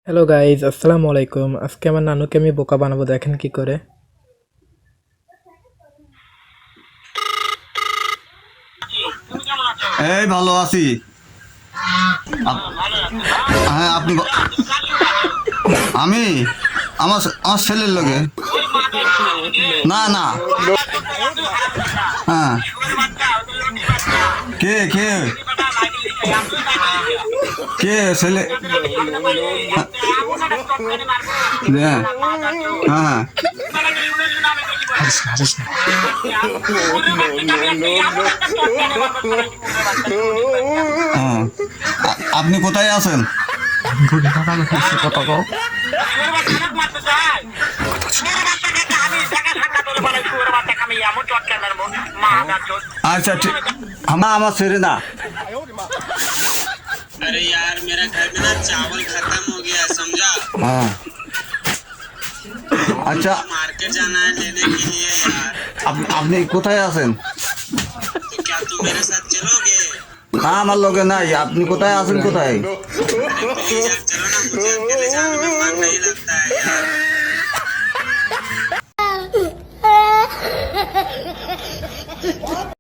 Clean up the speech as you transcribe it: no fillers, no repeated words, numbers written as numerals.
Hello guys, আসসালামু আলাইকুম। আজকে আমার নানুকে আমি বোকা বানাবো, দেখেন কি করে। এই ভালো আছি। হ্যাঁ আপনি আমি আমার আমার ছেলের লগে। না না। হ্যাঁ কে কে কে ছেলে? হ্যাঁ হ্যাঁ হ্যাঁ। আপনি কোথায় আছেন? अच्छा ठीक। हम আমার ছেড়ে না। अरे यार मेरा घर में ना चावल खत्म हो गया है, समझा। हाँ अच्छा मार्केट जाना है लेने के लिए यार। আপনি কোথায় আছেন? तो क्या तुम मेरे साथ चलोगे? না আমার লগে নাই। আপনি কোথায় আছেন? কোথায়? अरे प्लीज यार चलो ना, मुझे अकेले जाने में मन नहीं